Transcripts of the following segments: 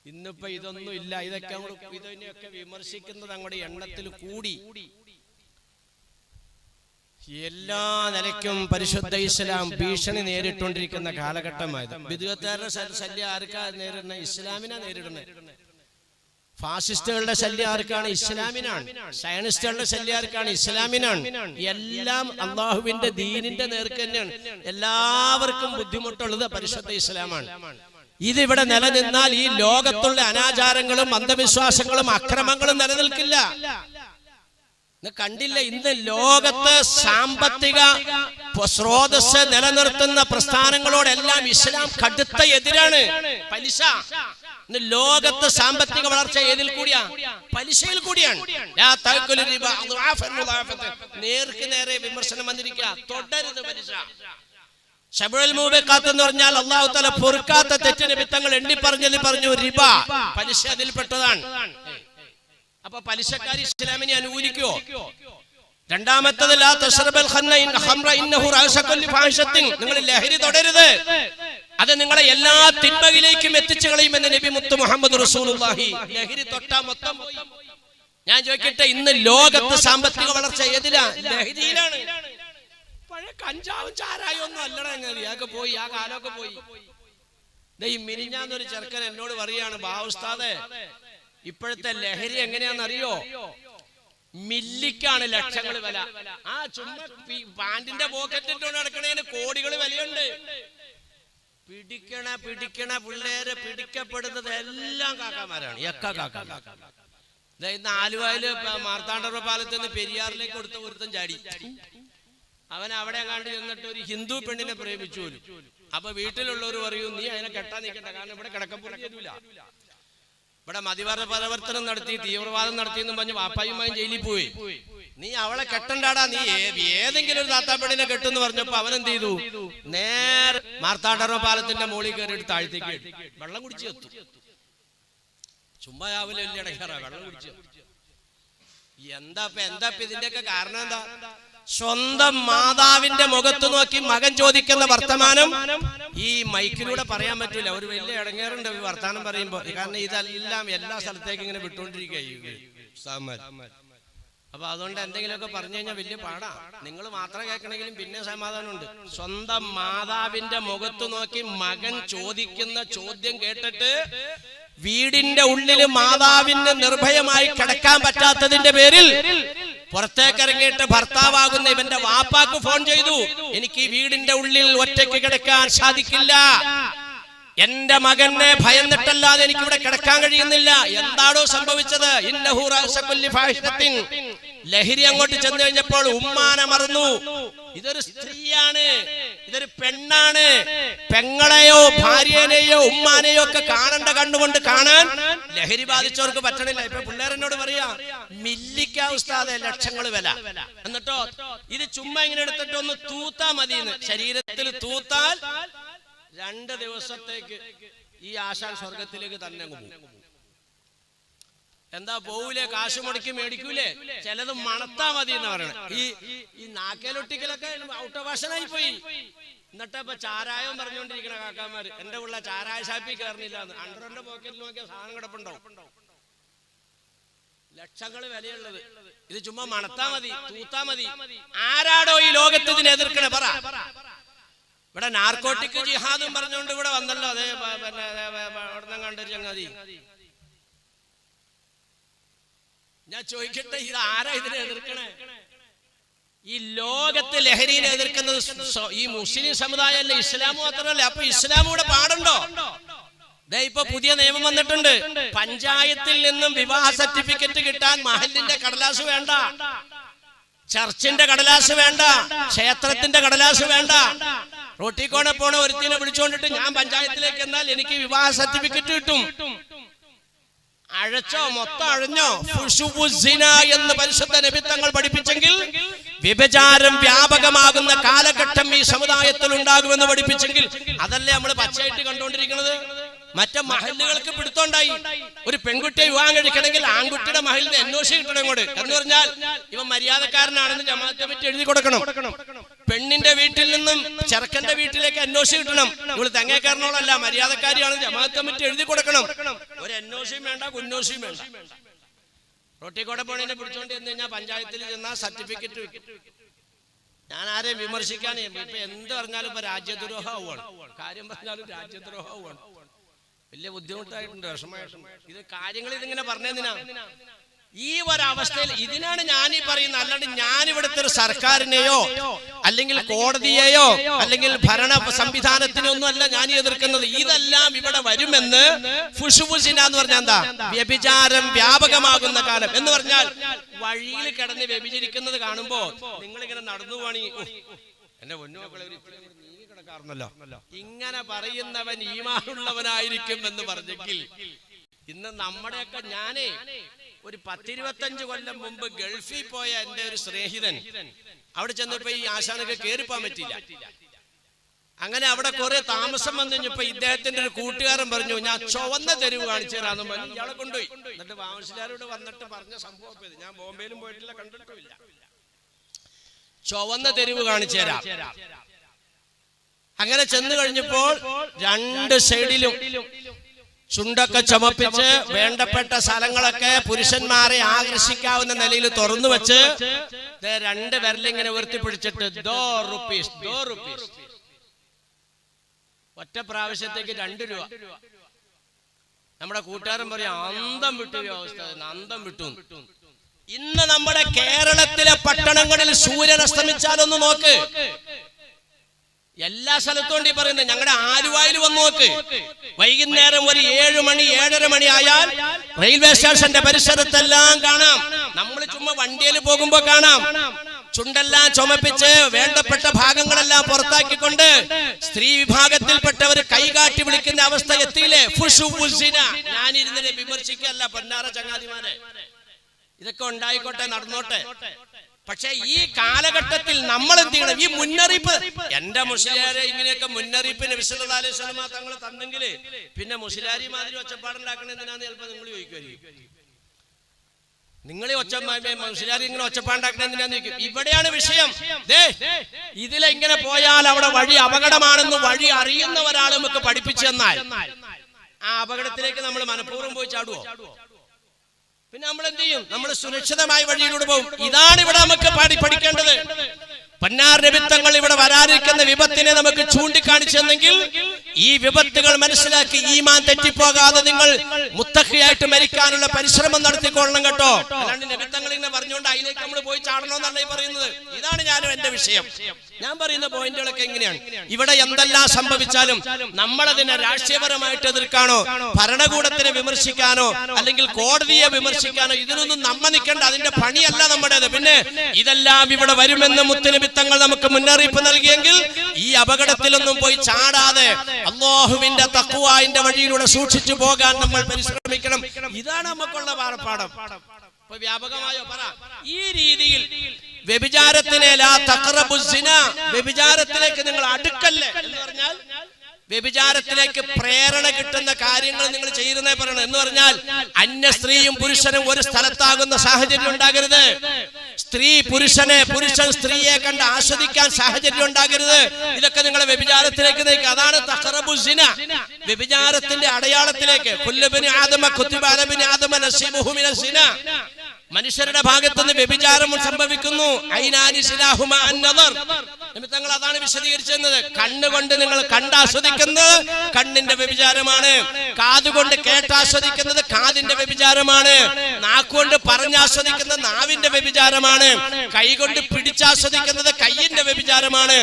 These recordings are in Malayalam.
ഇന്നിപ്പോ ഇതൊന്നും ഇല്ല. ഇതിനെയൊക്കെ വിമർശിക്കുന്നത് അങ്ങോട്ട് എണ്ണത്തിൽ കൂടി. എല്ലാ നിലയ്ക്കും പരിശുദ്ധ ഇസ്ലാം ഭീഷണി നേരിട്ടുകൊണ്ടിരിക്കുന്ന കാലഘട്ടമായത്. ബിദ്അത്തുകാരുടെ ശല്യം ആർക്കാ നേരിടുന്നത്? ഇസ്ലാമിനാ നേരിടുന്നത്. ഫാസിസ്റ്റുകളുടെ ശല്യം ആർക്കാണ്? ഇസ്ലാമിനാണ്. സയനിസ്റ്റുകളുടെ ശല്യം ആർക്കാണ്? ഇസ്ലാമിനാണ്. എല്ലാം അള്ളാഹുവിന്റെ ദീനിന്റെ നേർക്ക് തന്നെയാണ്. എല്ലാവർക്കും ബുദ്ധിമുട്ടുള്ളത് പരിശുദ്ധ ഇസ്ലാമാണ്. ഇതിവിടെ നിലനിന്നാൽ ഈ ലോകത്തുള്ള അനാചാരങ്ങളും അന്ധവിശ്വാസങ്ങളും അക്രമങ്ങളും നിലനിൽക്കില്ല. കണ്ടില്ല, ഇന്ന് ലോകത്ത് സാമ്പത്തിക സ്രോതസ് നിലനിർത്തുന്ന പ്രസ്ഥാനങ്ങളോടെല്ലാം ഇസ്ലാം കടുത്ത എതിരാണ്. പലിശ. ഇന്ന് ലോകത്ത് സാമ്പത്തിക വളർച്ച ഏതിൽ കൂടിയാ? പലിശയിൽ കൂടിയാണ്. നേർക്ക് നേരെ വിമർശനം വന്നിരിക്കുക. തുടരുത് പലിശ. ശബറുൽ മൂബിഖാത്ത് എന്ന് പറഞ്ഞാൽ അല്ലാഹു തആല പൊറുക്കാത്ത തെറ്റിന് വിത്തങ്ങൾ എണ്ണി പറഞ്ഞു റിബ, പലിശ അതിൽപ്പെട്ടതാണ്. അപ്പൊ പലിശക്കാരി ഇസ്ലാമിനെ അനുകൂലിക്കോ? രണ്ടാമത്തത് ലാ തശ്റബൽ ഖംറ ഇന്നഹു റഅസകുൽ ഫാഹിഷത്തിൻ, നിങ്ങൾ ലഹരി തുടരുത്, അത് നിങ്ങളെ എല്ലാ തിന്മയിലേക്കും എത്തിച്ചു കളയുമെന്ന് നബി മുത്ത് മുഹമ്മദ് റസൂലുള്ളാഹി. ലഹരി തൊട്ടാ മൊത്തം പോയി. ഞാൻ ചോദിക്കട്ടെ, ഇന്ന് ലോകത്ത് സാമ്പത്തിക വളർച്ച ഏതിലാ? ലഹരിയിലാണ്. പഴയ കഞ്ചാവും ചാരായും ഒന്നും അല്ലടാ. യാതൊക്കെ പോയി, ആ കാലമൊക്കെ പോയി. ഈ മിനിഞ്ഞാന്നൊരു ചെറുക്കൻ എന്നോട് പറയാണ്, ബാവുസ്താദേ ഇപ്പോഴത്തെ ലഹരി എങ്ങനെയാണെന്നറിയോ? മില്ലിക്കാണ് ലക്ഷങ്ങൾ വില. ആ ചുമ്മാ പാന്റിന്റെ പോക്കറ്റിട്ട് നടക്കണേന് കോടികൾ വിലയുണ്ട്. പിടിക്കണ പിള്ളേരെ പിടിക്കപ്പെടുന്നത് എല്ലാം കാക്കാമാരാണ്. ഇന്ന് ആലുവയില് മാർത്താണ്ഡവ പാലത്ത് നിന്ന് പെരിയാറിലേക്ക് കൊടുത്ത ഒരുത്തൻ ചാടി. അവൻ അവിടെ കണ്ടു ചെന്നിട്ട് ഒരു ഹിന്ദു പെണ്ണിനെ പ്രേമിച്ചു പോലും. അപ്പൊ വീട്ടിലുള്ളവർ പറയും, നീ അതിനെ കെട്ടാൻ നിൽക്കണ്ട, കാരണം ഇവിടെ കിടക്കപ്പുറം തരൂല. ഇവിടെ മതിവാദ പ്രവർത്തനം നടത്തി, തീവ്രവാദം നടത്തി എന്ന് പറഞ്ഞ് വാപ്പായുമായും ജയിലിൽ പോയി. നീ അവളെ കെട്ടണ്ടാടാ, നീ ഏതെങ്കിലും ഒരു താത്താപ്പെണ്ണിനെ കെട്ടെന്ന് പറഞ്ഞപ്പോ അവൻ എന്ത് ചെയ്തു? നേരെ മാർത്താണ്ഡവ പാലത്തിന്റെ മുകളിൽ കയറിയിട്ട് താഴത്തേക്ക് വെള്ളം കുടിച്ചു എത്തും. ചുമ്മാ രാവിലെ വലിയ ഇടയ്ക്കാറാ വെള്ളം കുടിച്ചു. എന്താ ഇതിന്റെയൊക്കെ കാരണം എന്താ? സ്വന്തം മാതാവിന്റെ മുഖത്ത് നോക്കി മകൻ ചോദിക്കുന്ന വർത്തമാനം ഈ മൈക്കിലൂടെ പറയാൻ പറ്റൂല. ഒരു വലിയ ഇടങ്ങേറുണ്ട് ഈ വർത്താനം പറയുമ്പോ. കാരണം ഇതെല്ലാം എല്ലാ സ്ഥലത്തേക്കും ഇങ്ങനെ വിട്ടുകൊണ്ടിരിക്കുക. അപ്പൊ അതുകൊണ്ട് എന്തെങ്കിലുമൊക്കെ പറഞ്ഞു കഴിഞ്ഞാൽ വലിയ പാടാ. നിങ്ങൾ മാത്രം കേൾക്കണമെങ്കിലും പിന്നെ സമാധാനമുണ്ട്. സ്വന്തം മാതാവിന്റെ മുഖത്ത് നോക്കി മകൻ ചോദിക്കുന്ന ചോദ്യം കേട്ടിട്ട് വീടിന്റെ ഉള്ളിൽ മാതാവിന് നിർഭയമായി കിടക്കാൻ പറ്റാത്തതിന്റെ പേരിൽ പുറത്തേക്ക് ഇറങ്ങിയിട്ട് ഭർത്താവാകുന്ന ഇവന്റെ വാപ്പാക്ക് ഫോൺ ചെയ്തു, എനിക്ക് ഈ വീടിന്റെ ഉള്ളിൽ ഒറ്റയ്ക്ക് കിടക്കാൻ സാധിക്കില്ല, എന്റെ മകനെ ഭയന്നിട്ടല്ലാതെ എനിക്ക് ഇവിടെ കിടക്കാൻ കഴിയുന്നില്ല. എന്താണോ സംഭവിച്ചത്? ഇന്നഹു റഅസകുല്ലി ഫാഹിഷത്തിൻ. ലഹരി അങ്ങോട്ട് ചെന്ന് കഴിഞ്ഞപ്പോൾ ഉമ്മാനെ മറന്നു. ഇതൊരു സ്ത്രീയാണ്, ഇതൊരു പെണ്ണാണ്. പെങ്ങളെയോ ഭാര്യനെയോ ഉമ്മാനെയോ ഒക്കെ കാണേണ്ട കണ്ണുകൊണ്ട് കാണാൻ ലഹരി ബാധിച്ചവർക്ക് പറ്റണില്ല. ഇപ്പൊ പിള്ളേരെന്നോട് പറയാ, മില്ലിക്കാ ഉസ്താദെ ലക്ഷങ്ങൾ വില. എന്നിട്ടോ ഇത് ചുമ്മാ ഇങ്ങനെ എടുത്തിട്ട് ഒന്ന് തൂത്താ മതിയെന്ന്. ശരീരത്തിൽ തൂത്താൽ 2 ദിവസത്തേക്ക് ഈ ആശാൻ സ്വർഗത്തിലേക്ക് തന്നെ പോകും. എന്താ പോവൂലേ? കാശ് മുടക്കി മേടിക്കൂലേ? ചിലത് മണത്താ മതി എന്ന് പറയണേ. ഈ നാക്കേലൊട്ടിക്കലൊക്കെ ഔട്ട് ഓഫ് ഫാഷനായി പോയി. എന്നിട്ട് ഇപ്പൊ ചാരായം പറഞ്ഞുകൊണ്ടിരിക്കണ കാക്കാമാര്, എന്റെ ഉള്ള ചാരായ ഷാപ്പിൽ കയറുന്നില്ല എന്ന്. അണ്ടറിന്റെ പോക്കറ്റിൽ നോക്കിയ സാധനം കിടപ്പുണ്ടാവും. ലക്ഷങ്ങൾ വിലയുള്ളത്. ഇത് ചുമ്മാ മണത്താ മതി, തൂത്താ മതി. ആരാടോ ഈ ലോകത്ത് ഇതിനെ എതിർക്കണേ? പറ. ഇവിടെ നാർക്കോട്ടിക് ജിഹാദും പറഞ്ഞുകൊണ്ട് ഇവിടെ വന്നല്ലോ. അതേ അവിടെ കണ്ടൊരു ചങ്ങാതി. ഞാൻ ചോദിക്കട്ടെ, ഇത് ആരാ ഇതിനെ എതിർക്കണേ? ഈ ലോകത്ത് ലഹരിനെ എതിർക്കുന്നത് ഈ മുസ്ലിം സമുദായമല്ല, ഇസ്ലാം മാത്രമല്ല. അപ്പൊ ഇസ്ലാം കൂടെ പാടുണ്ടോ? ഇപ്പൊ പുതിയ നിയമം വന്നിട്ടുണ്ട്. പഞ്ചായത്തിൽ നിന്നും വിവാഹ സർട്ടിഫിക്കറ്റ് കിട്ടാൻ മഹല്ലിന്റെ കടലാസ് വേണ്ട, ചർച്ചിന്റെ കടലാസ് വേണ്ട, ക്ഷേത്രത്തിന്റെ കടലാസ് വേണ്ട. റോട്ടിക്കോണെ പോണ ഒരുത്തിനെ വിളിച്ചുകൊണ്ടിട്ട് ഞാൻ പഞ്ചായത്തിലേക്ക് എന്നാൽ എനിക്ക് വിവാഹ സർട്ടിഫിക്കറ്റ് കിട്ടും. അഴച്ചോ? മൊത്തം അഴഞ്ഞോ? എന്ന് പരിശുദ്ധ നബി തങ്ങൾ പഠിപ്പിച്ചെങ്കിൽ, വ്യഭിചാരം വ്യാപകമാകുന്ന കാലഘട്ടം ഈ സമുദായത്തിൽ ഉണ്ടാകുമെന്ന് പഠിപ്പിച്ചെങ്കിൽ, അതല്ലേ നമ്മൾ പച്ചയായിട്ട് കണ്ടുകൊണ്ടിരിക്കുന്നത്. മറ്റേ മഹല്ലുകൾക്ക് പിടുത്തോണ്ടായി. ഒരു പെൺകുട്ടിയെ വിവാഹം കഴിക്കണമെങ്കിൽ ആൺകുട്ടിയുടെ മഹലിന് NOC കിട്ടണം ഇങ്ങോട്ട് എന്ന് പറഞ്ഞാൽ ഇവൻ മര്യാദക്കാരനാണെന്ന് ജമാഅത്തെ പറ്റി എഴുതി കൊടുക്കണം. പെണ്ണിന്റെ വീട്ടിൽ നിന്നും ചെറുക്കന്റെ വീട്ടിലേക്ക് NOC കിട്ടണം. നിങ്ങൾ തെങ്ങേക്കാരനോളല്ല, മര്യാദക്കാരിയാണ്, ജമാഅത്ത് കമ്മിറ്റി എഴുതി കൊടുക്കണം. ഒരു NOCയും വേണ്ട, കുന്നോസിയും വേണ്ട. റോട്ടിക്കോടെ പോണേനെ പിടിച്ചോണ്ട് ചെന്ന് കഴിഞ്ഞാൽ പഞ്ചായത്തിൽ ചെന്നാൽ സർട്ടിഫിക്കറ്റ് വെക്കും. ഞാൻ ആരെയും വിമർശിക്കാൻ ഇപ്പൊ എന്ത് പറഞ്ഞാലും ഇപ്പൊ രാജ്യദ്രോഹമാണ്, കാര്യം പറഞ്ഞാലും രാജ്യദ്രോഹമാണ്. വലിയ ബുദ്ധിമുട്ടായിട്ടുണ്ട്, വിഷമമായിട്ടുണ്ട്. ഇത് കാര്യങ്ങൾ ഇതിങ്ങനെ പറഞ്ഞതിനാ ഈ ഒരവസ്ഥയിൽ. ഇതിനാണ് ഞാൻ ഈ പറയുന്നത്. അല്ലാണ്ട് ഞാൻ ഇവിടുത്തെ ഒരു സർക്കാരിനെയോ അല്ലെങ്കിൽ കോടതിയെയോ അല്ലെങ്കിൽ ഭരണ സംവിധാനത്തിനോ ഒന്നും അല്ല ഞാൻ എതിർക്കുന്നത്. ഇതെല്ലാം ഇവിടെ വരുമെന്ന് ഫുഷുഫുസിന എന്ന് പറഞ്ഞാൽ എന്താ, വ്യഭിചാരം വ്യാപകമാകുന്ന കാലം എന്ന് പറഞ്ഞാൽ വഴിയിൽ കിടന്ന് വ്യഭിചരിക്കുന്നത് കാണുമ്പോ നിങ്ങളിങ്ങനെ നടന്നു പോണി, എന്റെ പൊന്നുമക്കളെ നീങ്ങി കിടക്കാറുന്നല്ലോ, ഇങ്ങനെ പറയുന്നവൻ ഈമാനുള്ളവനായിരിക്കും എന്ന് പറഞ്ഞെങ്കിൽ ഇന്ന് നമ്മുടെയൊക്കെ, ഞാനേ ഒരു 10-25 കൊല്ലം മുമ്പ് ഗൾഫിൽ പോയ എന്റെ ഒരു സ്നേഹിതൻ അവിടെ ചെന്നപ്പോ ഈ ആശാനൊക്കെ കയറിപ്പോൻ പറ്റില്ല. അങ്ങനെ അവിടെ കുറെ താമസം വന്നു കഴിഞ്ഞപ്പോ ഇദ്ദേഹത്തിന്റെ ഒരു കൂട്ടുകാരൻ പറഞ്ഞു, ഞാൻ ചുവന്ന തെരുവ് കാണിച്ചു തരാന്ന് പറഞ്ഞു. ഇയാളെ കൊണ്ടുപോയി. എന്നിട്ട് വാമസിലാരോട് വന്നിട്ട് പറഞ്ഞ സംഭവം ഇത് ഞാൻ ബോംബെയിലും പോയിട്ടില്ല, കണ്ടിട്ടുമില്ല. ചുവന്ന തെരുവ് കാണിച്ചു തരാം. അങ്ങനെ ചെന്ന് കഴിഞ്ഞപ്പോൾ രണ്ട് സൈഡിലും ചുണ്ടൊക്കെ ചുമപ്പിച്ച് വേണ്ടപ്പെട്ട സ്ഥലങ്ങളൊക്കെ പുരുഷന്മാരെ ആകർഷിക്കാവുന്ന നിലയിൽ തുറന്നു വെച്ച് രണ്ട് വിരലിങ്ങനെ ഉയർത്തിപ്പിടിച്ചിട്ട് ₹2 ഒറ്റ പ്രാവശ്യത്തേക്ക് 2 രൂപ. നമ്മുടെ കൂട്ടുകാരൻ പറയാം അന്തം വിട്ടു അവസ്ഥ, അന്തം വിട്ടു. ഇന്ന് നമ്മുടെ കേരളത്തിലെ പട്ടണങ്ങളിൽ സൂര്യൻ അസ്തമിച്ചാലൊന്ന് നോക്ക്, എല്ലാ സ്ഥലത്തും ഈ പറയുന്നത്. ഞങ്ങളുടെ ആലുവായിൽ വന്ന് നോക്ക്, വൈകുന്നേരം ഒരു 7 മണി 7:30 മണി ആയാൽ റെയിൽവേ സ്റ്റേഷന്റെ പരിസരത്തെല്ലാം കാണാം. നമ്മൾ ചുമ്മാ വണ്ടിയിൽ പോകുമ്പോ കാണാം, ചുണ്ടെല്ലാം ചുമപ്പിച്ച് വേണ്ടപ്പെട്ട ഭാഗങ്ങളെല്ലാം പുറത്താക്കിക്കൊണ്ട് സ്ത്രീ വിഭാഗത്തിൽപ്പെട്ടവർ കൈകാട്ടി വിളിക്കുന്ന അവസ്ഥ എത്തിയില്ലേ? ഞാനിരുന്നതിനെ വിമർശിക്കല്ല പൊന്നാറ ചങ്ങാതിമാരെ, ഇതൊക്കെ ഉണ്ടായിക്കോട്ടെ, നടന്നോട്ടെ. പക്ഷെ ഈ കാലഘട്ടത്തിൽ നമ്മൾ എന്ത് ചെയ്യണം? ഈ മുന്നറിയിപ്പ്, എന്റെ മുസ്ലിയാരെ ഇങ്ങനെയൊക്കെ മുന്നറിയിപ്പ് നബി സല്ലല്ലാഹു അലൈഹി വസല്ലം തങ്ങൾ തന്നെങ്കില് പിന്നെ മുസ്ലിയാരി മാതിരി ഒച്ചപ്പാടുണ്ടാക്കണ എന്തിനാന്ന് ചിലപ്പോൾ നിങ്ങൾ ചോദിക്കുമായിരിക്കും. നിങ്ങൾ മുസ്ലിയാരി ഇങ്ങനെ ഒച്ചപ്പാടുണ്ടാക്കണ എന്തിനാന്ന് ചോദിക്കും. ഇവിടെയാണ് വിഷയം. ഇതിലെ ഇങ്ങനെ പോയാൽ അവിടെ വഴി അപകടമാണെന്ന് വഴി അറിയുന്ന ഒരാൾ നമുക്ക് പഠിപ്പിച്ചു തന്നാൽ ആ അപകടത്തിലേക്ക് നമ്മൾ മനഃപൂർവ്വം പോയി ചാടുവോ? പിന്നെ നമ്മൾ എന്ത് ചെയ്യും? നമ്മൾ സുരക്ഷിതമായ വഴിയിലൂടെ പോകും. ഇതാണ് ഇവിടെ നമുക്ക് പഠിക്കേണ്ടത്. പന്നാർ നബിത്തങ്ങൾ ഇവിടെ വരാനിരിക്കുന്ന വിപത്തിനെ നമുക്ക് ചൂണ്ടിക്കാണിച്ചെന്നെങ്കിൽ ഈ വിപത്തുകൾ മനസ്സിലാക്കി ഈമാൻ തെറ്റിപ്പോകാതെ നിങ്ങൾ മുത്തഖിയായിട്ട് മരിക്കാനുള്ള പരിശ്രമം നടത്തിക്കൊള്ളണം കേട്ടോ. അല്ലാണ്ട് നബിത്തങ്ങൾ ഇങ്ങനെ പറഞ്ഞുകൊണ്ട് അതിലേക്ക് നമ്മൾ പോയി ചാടണമെന്നല്ല ഈ പറയുന്നത്. ഇതാണ് ഞാനും എന്റെ വിഷയം. ഞാൻ പറയുന്ന പോയിന്റുകളൊക്കെ എങ്ങനെയാണ്? ഇവിടെ എന്തെല്ലാം സംഭവിച്ചാലും നമ്മളതിനെ രാഷ്ട്രീയപരമായിട്ട് എതിർക്കാനോ ഭരണകൂടത്തിനെ വിമർശിക്കാനോ അല്ലെങ്കിൽ കോടതിയെ വിമർശിക്കാനോ ഇതിനൊന്നും നമ്മ നിൽക്കേണ്ട, അതിന്റെ പണിയല്ല നമ്മുടേത്. പിന്നെ ഇതെല്ലാം ഇവിടെ വരുമെന്ന് മുത്തുനബി തങ്ങൾ നമുക്ക് മുന്നറിയിപ്പ് നൽകിയെങ്കിൽ ഈ അപകടത്തിലൊന്നും പോയി ചാടാതെ അല്ലാഹുവിന്റെ തഖ്വാന്റെ വഴിയിലൂടെ സൂക്ഷിച്ചു പോകാൻ നമ്മൾ പരിശ്രമിക്കണം. ഇതാണ് നമുക്കുള്ള പാഠം. ഇപ്പൊ വ്യാപകമായോ പറ. ഈ രീതിയിൽ വ്യഭിചാരത്തിനെ ലാ തഖറബുസ് സിന, വ്യഭിചാരത്തിലേക്ക് നിങ്ങൾ അടുക്കല്ലേ എന്ന് പറഞ്ഞാൽ വ്യഭിചാരത്തിലേക്ക് പ്രേരണ കിട്ടുന്ന കാര്യങ്ങൾ നിങ്ങൾ ചെയ്യുന്നേ പറയണം. എന്ന് പറഞ്ഞാൽ അന്യ സ്ത്രീയും പുരുഷനും ഒരു സ്ഥലത്താകുന്ന സാഹചര്യം ഉണ്ടാകരുത്. സ്ത്രീ പുരുഷനെ, പുരുഷൻ സ്ത്രീയെ കണ്ട് ആസ്വദിക്കാൻ സാഹചര്യം ഉണ്ടാകരുത്. ഇതൊക്കെ നിങ്ങളെ വ്യഭിചാരത്തിലേക്ക് നയിക്കുക. അതാണ് തഖറബുസ് സിന, വ്യഭിചാരത്തിന്റെ അടയാളത്തിലേക്ക്. കുല്ലു ബനി ആദമ കുതിബ അലാ ബനി ആദമ നസീബുഹു മിനസ് സിന. മനുഷ്യരുടെ ഭാഗത്തുനിന്ന് വ്യഭിചാരം സംഭവിക്കുന്നു. ഐനാനി സിലാഹുമാ അൻ-നദർ. നിമിത്തങ്ങൾ അതാണ് വിശദീകരിച്ചത്. കണ്ണുകൊണ്ട് നിങ്ങൾ കണ്ടാസ്വദിക്കുന്നത് കണ്ണിന്റെ വ്യഭിചാരമാണ്, കാതുകൊണ്ട് കേട്ടാസ്വദിക്കുന്നത് കാതിന്റെ വ്യഭിചാരമാണ്, നാക്കുകൊണ്ട് പറഞ്ഞാസ്വദിക്കുന്നത് നാവിന്റെ വ്യഭിചാരമാണ്, കൈകൊണ്ട് പിടിച്ചാസ്വദിക്കുന്നത് കൈയിന്റെ വ്യഭിചാരമാണ്,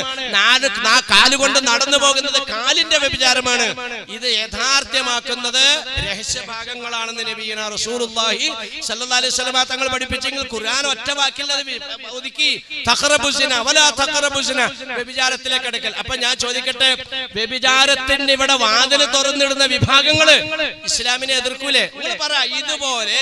കാലുകൊണ്ട് നടന്നു പോകുന്നത് കാലിന്റെ വ്യഭിചാരമാണ്. ഇത് യഥാർത്ഥ്യമാക്കുന്നത് രഹസ്യഭാഗങ്ങളാണെന്ന് നബിയുനാ റസൂലുള്ളാഹി സ്വല്ലല്ലാഹു അലൈഹി വസല്ലം തങ്ങൾ പഠിപ്പിച്ചെങ്കിൽ ഖുർആൻ ഒറ്റ വാക്കിൽ അത് ഒതുക്കി. തഖറബുസിന വലാ തഖറബുസിന, വ്യഭിചാരത്തിലേക്ക് അടുക്കൽ. അപ്പൊ ഞാൻ ചോദിക്കട്ടെ, വ്യഭിചാരത്തിന്റെ ഇവിടെ വാതിൽ തുറന്നിടുന്ന വിഭാഗങ്ങള് ഇസ്ലാമിനെ എതിർക്കൂലേ? നിങ്ങൾ പറ. ഇതുപോലെ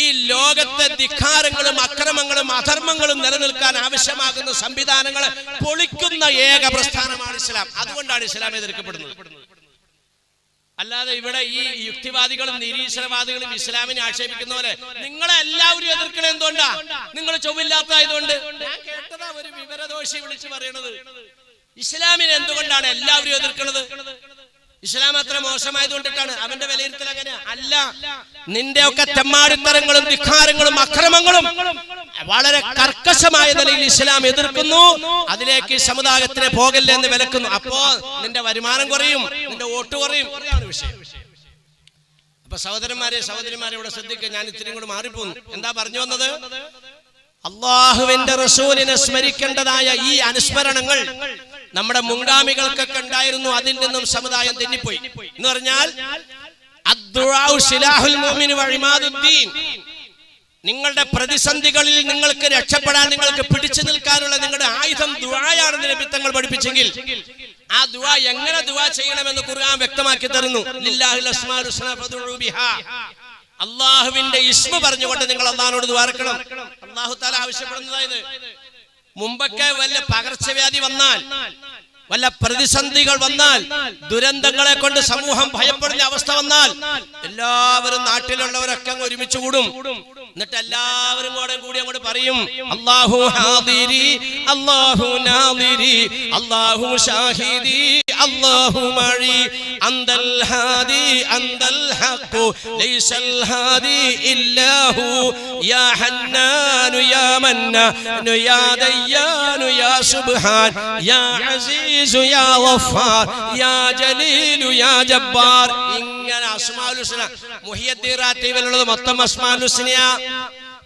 ഈ ലോകത്തെ ധിക്കാരങ്ങളും അക്രമങ്ങളും അധർമ്മങ്ങളും നിലനിൽക്കാൻ ആവശ്യമാകുന്ന സംവിധാനങ്ങൾ പൊളിക്കുന്ന ഏക പ്രസ്ഥാനമാണ് ഇസ്ലാം. അതുകൊണ്ടാണ് ഇസ്ലാം എതിർക്കപ്പെടുന്നത്. അല്ലാതെ ഇവിടെ ഈ യുക്തിവാദികളും നിരീശ്വരവാദികളും ഇസ്ലാമിനെ ആക്ഷേപിക്കുന്ന പോലെ നിങ്ങളെ എല്ലാവരും എതിർക്കണ എന്തുകൊണ്ടാ? നിങ്ങൾ ചൊവ്വില്ലാത്തതായതുകൊണ്ട്. ഞാൻ കേട്ടതാ ഒരു വിവരദോഷി വിളിച്ചു പറയണത്, ഇസ്ലാമിനെ എന്തുകൊണ്ടാണ് എല്ലാവരും എതിർക്കുന്നത്? ഇസ്ലാം അത്ര മോശമായതുകൊണ്ടിട്ടാണ്. അവന്റെ വിലയിരുത്തൽ അങ്ങനെ അല്ല. നിന്റെയൊക്കെ തെമ്മാടിത്തരങ്ങളും ധിക്കാരങ്ങളും അക്രമങ്ങളും വളരെ കർക്കശമായ നിലയിൽ ഇസ്ലാം എതിർക്കുന്നു. അതിലേക്ക് സമുദായത്തിന് പോകല്ലേ എന്ന് വിലക്കുന്നു. അപ്പോ നിന്റെ വരുമാനം കുറയും, നിന്റെ വോട്ട് കുറയും. അതാണ് വിഷയം. അപ്പൊ സഹോദരന്മാരെ സഹോദരിമാരെ ഇവിടെ ശ്രദ്ധിക്കുക. ഞാൻ ഇത്തിരി കൂടെ മാറിപ്പോന്നു. എന്താ പറഞ്ഞു വന്നത്? അള്ളാഹുവിന്റെ റസൂലിനെ സ്മരിക്കേണ്ടതായ ഈ അനുസ്മരണങ്ങൾ നമ്മുടെ മുൻഗാമികൾക്കൊക്കെ ഉണ്ടായിരുന്നു. അതിൽ നിന്നും സമുദായം തെന്നിപ്പോയി എന്ന് പറഞ്ഞാൽ നിങ്ങളുടെ പ്രതിസന്ധികളിൽ നിങ്ങൾക്ക് രക്ഷപ്പെടാൻ, നിങ്ങൾക്ക് പിടിച്ചു നിൽക്കാനുള്ള നിങ്ങളുടെ ആയുധം ദുആയാണെന്ന് നബി തങ്ങൾ പഠിപ്പിച്ചെങ്കിൽ ആ ദുആ എങ്ങനെ ദുആ ചെയ്യണമെന്ന് ഖുർആൻ വ്യക്തമാക്കി തരുന്നു. ലില്ലാഹിൽ അസ്മാഉൽ ഹുസ്നാ ഫദ്ഉ ബിഹാ. അല്ലാഹുവിന്റെ ഇസ്മ പറഞ്ഞുകൊണ്ട് നിങ്ങൾ അല്ലാഹുവോട് ദുആ ചെയ്യണം. അല്ലാഹു തആല ആവശ്യപ്പെടുന്നതായത് മുമ്പൊക്കെ വല്ല പകർച്ചവ്യാധി വന്നാൽ, വല്ല പ്രതിസന്ധികൾ വന്നാൽ, ദുരന്തങ്ങളെ കൊണ്ട് സമൂഹം ഭയപ്പെടുന്ന അവസ്ഥ വന്നാൽ എല്ലാവരും നാട്ടിലുള്ളവരൊക്കെ അങ്ങ് ഒരുമിച്ച് കൂടും. എന്നിട്ട് എല്ലാവരും കൂടി അങ്ങോട്ട് പറയും, അല്ലാഹു ഹാദിരി, അല്ലാഹു നാദിരി, അല്ലാഹു ഷാഹിദി, അല്ലാഹു മഴി, അന്തൽ ഹാദി അന്തൽ ഹഖ് ലൈസൽ ഹാദി ഇല്ലാഹു യാ ഹന്നാനു യാ മന്നാനു യാ ദയ്യാനു യാ സുബ്ഹാൻ യാ അസീസു യാ ഗഫാർ യാ ജലീലു യാ ജബ്ബാർ. ഇങ്ങനെ അസ്മാഉൽ ഹുസ്ന. മുഹിയദ്ദീൻ റാത്തീബിലുള്ളത് മൊത്തം അസ്മാഉൽ ഹുസ്നയാ.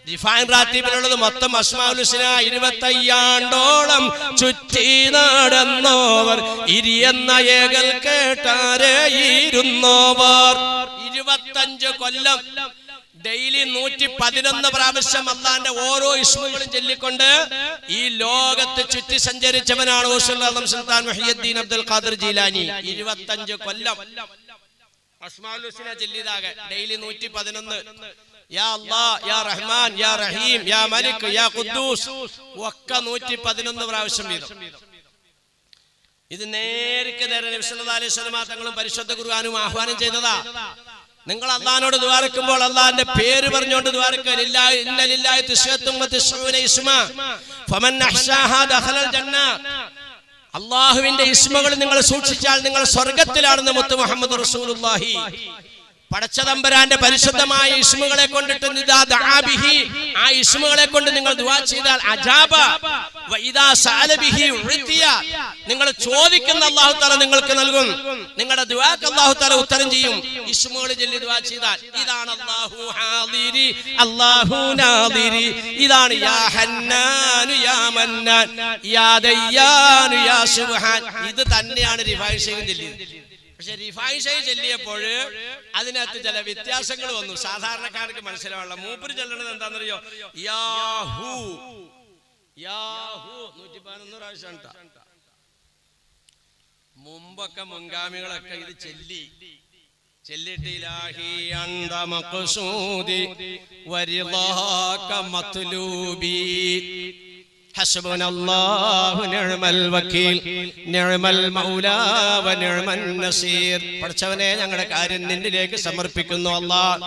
റിഫായിൻ റാത്തീബിലുള്ളത് മൊത്തം അസ്മാഉൽ ഹുസ്ന. 25 ആണ്ടോളം ചുറ്റി നടന്നോവർ ഇരിയെന്ന ഏകൽ കേട്ടാരേ ഇരുന്നോവർ. 25 കൊല്ലം ഡെയിലി 111 പ്രാവശ്യം അല്ലാഹുവിന്റെ ഓരോ ഇസ്മുകളും ചൊല്ലിക്കൊണ്ട് ഈ ലോകത്ത് ചുറ്റി സഞ്ചരിച്ചവനാണ് ഗൗസുൽ സുൽത്താൻ മുഹിയുദ്ദീൻ അബ്ദുൽ ഖാദിർ ജീലാനി. 25 കൊല്ലം അസ്മാഉൽ ഹുസ്ന ചൊല്ലിയതാകെ ഡെയിലി 111. യാ അല്ലാഹ്, യാ റഹ്മാൻ, യാ റഹീം, യാ മലിക്, യാ ഖുദ്ദൂസ് ഒക്കെ 111 പ്രാവശ്യം വീതം. ഇത് നേർക്ക് നേരെ നബി സല്ലല്ലാഹു അലൈഹി വസല്ലം തങ്ങളും പരിശുദ്ധ ഖുർആനും ആഹ്വാനം ചെയ്തതാ. നിങ്ങൾ അല്ലാഹുവിനോട് ദുആ ചെയ്യുമ്പോൾ അല്ലാഹുവിന്റെ പേര് പറഞ്ഞുകൊണ്ട് ദുആ ചെയ്യുക. ലില്ലാഹി ഇന്ന ലില്ലാഹി തിസ്അത്തും വതിസ്ഊന ഇസ്മാ ഫമൻ അഹ്സാഹാ ദഖലൽ ജന്ന. അല്ലാഹുവിന്റെ ഇസ്മുകൾ നിങ്ങൾ സൂക്ഷിച്ചാൽ നിങ്ങൾ സ്വർഗ്ഗത്തിലാണെന്ന് മുത്ത് മുഹമ്മദ് റസൂലുള്ളാഹി. പടച്ചതമ്പുരാന്റെ പരിശുദ്ധമായ ഇസ്മുകളെ കൊണ്ടിട്ട് ആ ഇസ്മുകളെ കൊണ്ട് നിങ്ങൾ ദുആ ചെയ്താൽ അജാബ വഇദാ സഅല ബിഹി ഉഅതിയ. നിങ്ങൾ ചോദിക്കുന്ന അല്ലാഹു തആല നിങ്ങൾക്ക് നൽകും. നിങ്ങളുടെ ദുആക്ക് അല്ലാഹു തആല ഉത്തരം ചെയ്യും. ഇസ്മുകൾ ചൊല്ലി ദുആ ചെയ്താൽ. ഇതാണ് അല്ലാഹു ഹാദിരി, അല്ലാഹു നാദിരി. ഇതാണ് യാ ഹന്നാനു യാ മന്നാൻ യാ ദയ്യാനു യാ സുബ്ഹാൻ. ഇത് തന്നെയാണ് റിഫായി ഷൈഖ് ചൊല്ലിയത്. പക്ഷെ റിഫായി ഷൈഖ് ചൊല്ലിയപ്പോൾ അതിനകത്ത് ചില വ്യത്യാസങ്ങൾ വന്നു. സാധാരണക്കാർക്ക് മനസ്സിലാവുള്ള മൂപ്പര് ചൊല്ലണത് എന്താണെന്നറിയോ? യാഹു യാഹു 111 പ്രാവശ്യം. മുമ്പൊക്കെ മുൻഗാമികളൊക്കെ ഇത് ചെല്ലിട്ട് ഇലാഹി അന്ത മഖ്സൂദി വരിളാക മത്ലൂബി ഹസ്ബുനല്ലാഹു നിഅമൽ വകീൽ നിഅമൽ മൗലാ വനിഅമൻ നസീർ. പഠിച്ചവനെ, ഞങ്ങളുടെ കാര്യം നിന്നിലേക്ക് സമർപ്പിക്കുന്നു അല്ലാഹ്.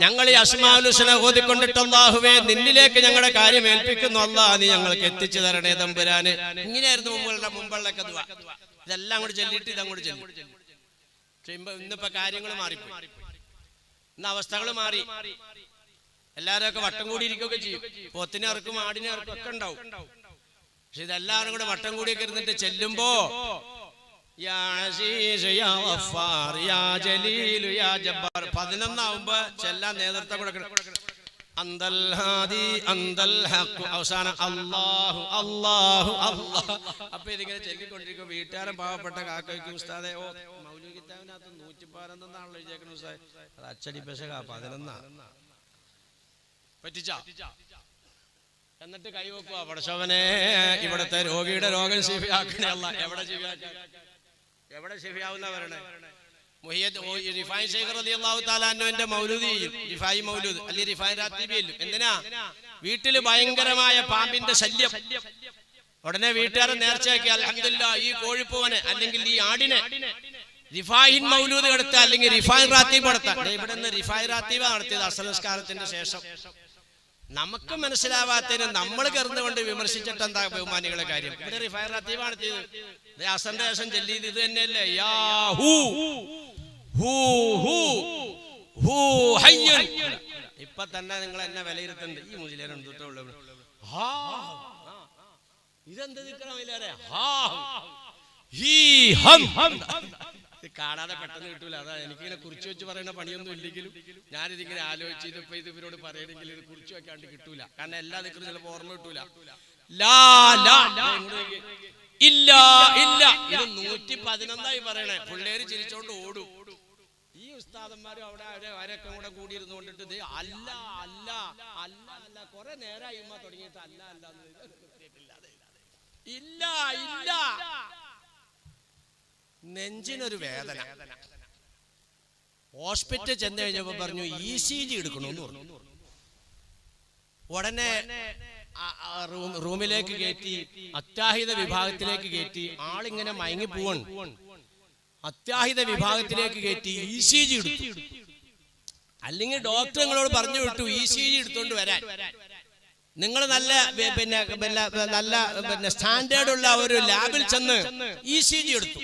ഞങ്ങൾ ഈ അസ്മാഉൽ ഹുസ്ന ഓതിക്കൊണ്ടിട്ട് അല്ലാഹുവേ നിന്നിലേക്ക് ഞങ്ങളുടെ കാര്യം ഏൽപ്പിക്കുന്നു അല്ലാഹ്. നീ ഞങ്ങൾക്ക് എത്തിച്ചു തരണേ തമ്പുരാനെ. ഇങ്ങനെയായിരുന്നു മുമ്പുള്ളൊക്കെ ദുആ. ഇതെല്ലാം കൂടി ചൊല്ലിയിട്ട് ഇതങ്ങോട്ട് ചൊല്ലി. ഇന്നിപ്പോ കാര്യങ്ങൾ മാറിപ്പോയി. ഇന്ന് അവസ്ഥകൾ മാറി. എല്ലാവരും ഒക്കെ വട്ടം കൂടി ഇരിക്കുകയൊക്കെ ചെയ്യും. പോത്തിനെ ഇറക്കും, ആടിനെ ഇറക്കും ഒക്കെ ഉണ്ടാവും. പക്ഷെ ഇതെല്ലാവരും കൂടെ വട്ടം കൂടിയൊക്കെ ഇരുന്നിട്ട് ചെല്ലുമ്പോ യാ അസീസ് യാ ഗഫാർ യാ ജലീൽ യാ ജബ്ബാർ 11 ആവുമ്പോ ചെല്ലാൻ നേതൃത്വം കൊടുക്കണം. അന്തൽ ഹാദി അന്തൽ ഹഖ്. അവസാനം അല്ലാഹു അല്ലാഹു അല്ലാഹ്. അപ്പൊ ഇതിങ്ങനെ ചൊല്ലിക്കൊണ്ടിരിക്കും. വീട്ടുകാരൻ പാവപ്പെട്ട കാക്കയ്ക്കും ഉസ്താദെ ഓ മൗലൂദ് കിതാബിനകത്ത് 111 എഴുതിയേക്കണം ഉസ്താദെ. അത് അച്ചടി പെശക 11 പറ്റിച്ച. എന്നിട്ട് കൈവെക്കുക, പടച്ചവനെ ഇവിടുത്തെ രോഗിയുടെ രോഗം ശിഫിയാക്കണേ അല്ലാഹ്. എവിടെ ശിഫിയാവുന്ന വരണേ? റിഫായി ഷൈഖ് റളിയല്ലാഹു തആല അൻഹുവിന്റെ മൗലൂദ് ചെയ്യും. റിഫായി മൗലൂദ് അല്ലെങ്കിൽ റിഫായി റാത്തീബിയല്ലും. എന്തിനാ? വീട്ടില് ഭയങ്കരമായ പാമ്പിന്റെ ശല്യം. ഉടനെ വീട്ടുകാരൻ നേർച്ചയാക്കി, അൽഹംദുലില്ലാഹ് ഈ കോഴിപ്പൂവനെ അല്ലെങ്കിൽ ഈ ആടിനെ റിഫായിൻ മൗലൂദ് എടുത്ത അല്ലെങ്കിൽ റിഫായിൻ റാത്തീബ് നടത്താം. ഇവിടെ നിന്ന് റിഫായിൻ റാത്തീബ് നടത്തിയത് അസർ നിസ്കാരത്തിന്റെ ശേഷം. നമുക്ക് മനസ്സിലാവാത്തതിന് നമ്മൾ കയറുന്നുകൊണ്ട് വിമർശിച്ചിട്ട് എന്താ ബഹുമാനികളെ കാര്യം? ഇവിടെ റിഫായിൻ റാത്തീബ് നടത്തിയത് അസറിന്റെ ശേഷം ചെല്ലിയത് ഇത് തന്നെയല്ലേ? യാ ഹൂ ഹൂ ഹൂ ഹൂ ഹയ്യുൻ. ഇപ്പൊ തന്നെ നിങ്ങൾ എന്നെ വിലയിരുത്തുന്നുണ്ട്. ഈ മുസ്ലിം ഇതെന്ത് കാണാതെ പെട്ടെന്ന് കിട്ടൂല. അതാ എനിക്കിങ്ങനെ കുറിച്ച് വെച്ച് പറയുന്ന പണിയൊന്നും ഇല്ലെങ്കിലും ഞാനിതിങ്ങനെ ആലോചിച്ച് ഇതിപ്പോ ഇത് ഇവരോട് പറയണമെങ്കിൽ ഇത് കുറിച്ച് വെക്കാണ്ട് കിട്ടൂല. കാരണം എല്ലാ ദിക്കറും ചിലപ്പോ ഓർമ്മ കിട്ടൂല. ഇല്ല ഇല്ല ഇത് 111 പറയണേ. പിള്ളേര് ചിരിച്ചോണ്ട് ഓടും. ഈ ഉസ്താദന്മാരും അവിടെ അവരൊക്കെ കൂടെ കൂടിയിരുന്നു കൊണ്ടിട്ട് ഇത് അല്ല അല്ല അല്ല അല്ല കുറെ നേരമായി ഉമ്മ തുടങ്ങിയിട്ട് അല്ല അല്ല ഇല്ല ഇല്ല. നെഞ്ചിനൊരു വേദന. ഹോസ്പിറ്റൽ ചെന്ന് കഴിഞ്ഞപ്പോ പറഞ്ഞു ECG എടുക്കണമെന്ന് പറഞ്ഞു. ഉടനെ റൂമിലേക്ക് കയറ്റി അത്യാഹിത വിഭാഗത്തിലേക്ക് കയറ്റി. ആളിങ്ങനെ മയങ്ങി പോവാണ്. അത്യാഹിത വിഭാഗത്തിലേക്ക് കയറ്റി ECG എടുത്തു. അല്ലെങ്കിൽ ഡോക്ടർ നിങ്ങളോട് പറഞ്ഞു വിട്ടു ECG എടുത്തോണ്ട് വരാൻ. നിങ്ങൾ നല്ല നല്ല സ്റ്റാൻഡേർഡ് ഉള്ള ഒരു ലാബിൽ ചെന്ന് ECG എടുത്തു.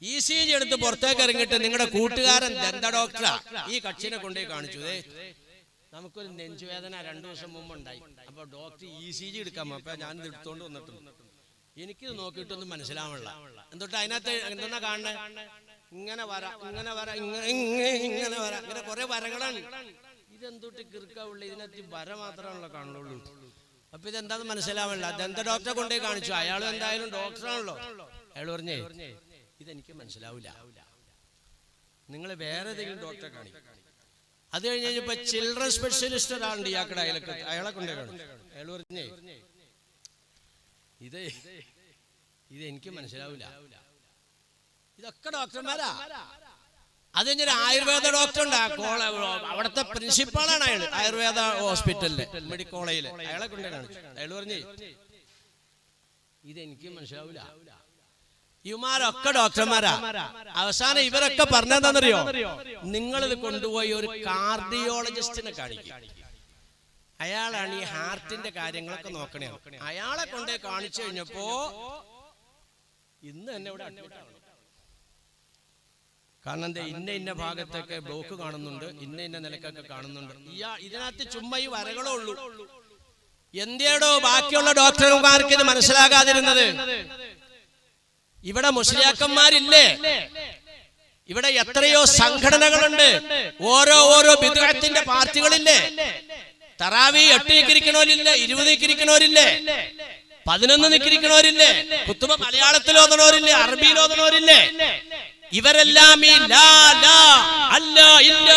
ECG എടുത്ത് പുറത്തേക്ക് ഇറങ്ങിയിട്ട് നിങ്ങളുടെ കൂട്ടുകാരൻ ദന്ത ഡോക്ടറാ ഈ കക്ഷിനെ കൊണ്ടുപോയി കാണിച്ചു. നമുക്കൊരു നെഞ്ചുവേദന 2 ദിവസം മുമ്പ് ഉണ്ടായി. അപ്പൊ ഡോക്ടർ ECG എടുക്കാൻ. അപ്പൊ ഞാനിത് എടുത്തോണ്ട് വന്നിട്ടുണ്ട്. എനിക്കിത് നോക്കിയിട്ടൊന്നും മനസ്സിലാവണില്ല. എന്നിട്ട് അതിനകത്ത് എന്തെന്നാ കാണണേ? ഇങ്ങനെ വര ഇങ്ങനെ വര ഇങ്ങനെ വര ഇങ്ങനെ കുറെ വരകളാണ്. ഇതെന്തൊട്ട് കിറുക്കാവുള്ള? ഇതിനകത്ത് വര മാത്രമാണല്ലോ കാണുള്ളൂ. അപ്പൊ ഇതെന്താന്ന് മനസ്സിലാവണില്ല. ദന്ത ഡോക്ടറെ കൊണ്ടേ കാണിച്ചു. അയാൾ എന്തായാലും ഡോക്ടറാണല്ലോ. അയാൾ പറഞ്ഞേ ഇതെനിക്ക് മനസ്സിലാവില്ല, നിങ്ങൾ വേറെ ഏതെങ്കിലും ഡോക്ടറെ കാണിക്കും. അത് കഴിഞ്ഞപ്പോ ചിൽഡ്രൻ സ്പെഷ്യലിസ്റ്റ് ഒരാളുണ്ട് ഇയാക്കടെ. അയാളെ കൊണ്ടേ കാണിച്ചു. അയാൾ പറഞ്ഞേ ഇതെനിക്ക് മനസ്സിലാവില്ല. ഇതൊക്കെ ഡോക്ടർമാരാ. അത് കഴിഞ്ഞൊരു ആയുർവേദ ഡോക്ടർ ഉണ്ട്. അവിടുത്തെ പ്രിൻസിപ്പാളാണ് അയാൾ. ആയുർവേദ ഹോസ്പിറ്റലിലെ മെഡിക്കൽ കോളേജിലെ. അയാളെ കൊണ്ടേ കാണിച്ചു. അയാൾ പറഞ്ഞേ ഇതെനിക്ക് മനസ്സിലാവില്ല. ഇവന്മാരൊക്കെ ഡോക്ടർമാരാ. അവസാനം ഇവരൊക്കെ പറഞ്ഞതെന്നറിയോ? നിങ്ങളിത് കൊണ്ടുപോയി ഒരു കാർഡിയോളജിസ്റ്റിനെ കാണിക്കും. അയാളാണ് ഈ ഹാർട്ടിന്റെ കാര്യങ്ങളൊക്കെ നോക്കണേ. അയാളെ കൊണ്ടേ കാണിച്ചു കഴിഞ്ഞപ്പോ ഇന്ന് തന്നെ ഇവിടെ അഡ്മിറ്റ് ആവണം. കാരണം എന്താ? ഇന്ന ഭാഗത്തൊക്കെ ബ്ലോക്ക് കാണുന്നുണ്ട്, ഇന്ന നിലക്കൊക്കെ കാണുന്നുണ്ട്. ഇതിനകത്ത് ചുമ്മാ ഈ വരകളേ ഉള്ളൂ. എന്തിയടോ ബാക്കിയുള്ള ഡോക്ടർമാർക്ക് ഇത് മനസ്സിലാകാതിരുന്നത്? ഇവിടെ മുസ്ലിയാക്കന്മാരില്ലേ? ഇവിടെ എത്രയോ സംഘടനകളുണ്ട്. ഓരോ ബിദ്അത്തിന്റെ പാർട്ടികളില്ലേ? തറാവി 8 നിക്കിരിക്കണോരില്ലേ? 20 നിക്കിരിക്കണോരില്ലേ? 11 നിക്കിരിക്കണോരില്ലേ? കുത്തുബ മലയാളത്തിൽ ഓതണോരില്ലേ? അറബിയിൽ ഓതണോരില്ലേ? ഇവരെല്ലാം ഈ ലാ ലാ അല്ല ഇല്ല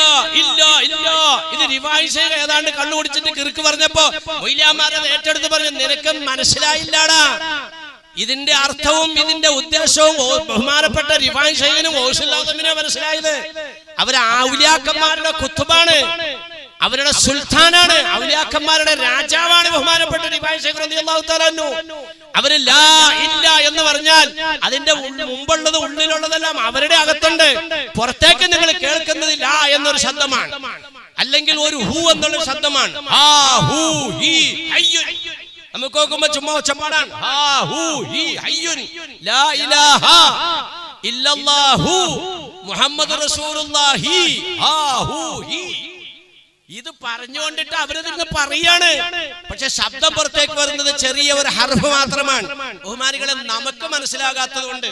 ഇല്ല ഇല്ല ഇത് റിവൈസ് ഏതാണ്ട് കണ്ണുപിടിച്ചിട്ട് കിറുക്ക് പറഞ്ഞപ്പോ മൊയ്ലാമാരെ ഏറ്റെടുത്ത് പറഞ്ഞു നിനക്ക് മനസ്സിലായില്ലാടാ. ഇതിന്റെ അർത്ഥവും ഇതിന്റെ ഉദ്ദേശവും ബഹുമാനപ്പെട്ട റിഫാൻ ശൈഖിനും ഓസില്ലാത്തതിനെ മനസ്സിലായത്. അവര് ഔലിയാക്കന്മാരുടെ കുത്തുബാണ്, അവരുടെ സുൽത്താനാണ്, ഔലിയാക്കന്മാരുടെ രാജാവാണ് ബഹുമാനപ്പെട്ട റിഫാൻ ശൈഖ് റളിയല്ലാഹു തആല അൻഹു. അവര് ലാ ഇല്ല എന്ന് പറഞ്ഞാൽ അതിന്റെ മുമ്പുള്ളത് ഉള്ളിലുള്ളതെല്ലാം അവരുടെ അകത്തുണ്ട്. പുറത്തേക്ക് നിങ്ങൾ കേൾക്കുന്നത് ലാ എന്നൊരു ശബ്ദമാണ്, അല്ലെങ്കിൽ ഒരു ഹു എന്നുള്ള ശബ്ദമാണ്. ആ ഹു ഹി ഹയ്യുൻ. നമുക്ക് നോക്കുമ്പോ ചുമ്മാ ഒച്ചപ്പാടാണ്. ഹാ ഹു ഹി ഹയ്യുൻ ലാ ഇലാഹ ഇല്ലല്ലാഹു മുഹമ്മദ് റസൂലുള്ളാഹി ഹാ ഹു ഹി. ഇത് പറഞ്ഞുകൊണ്ടിട്ട് അവരതിന് പറയാണ്. പക്ഷെ ശബ്ദം പുറത്തേക്ക് വരുന്നത് ചെറിയ ഒരു ഹർഫ് മാത്രമാണ്. ബഹുമാനികളെ, നമുക്ക് മനസ്സിലാകാത്തത് കൊണ്ട്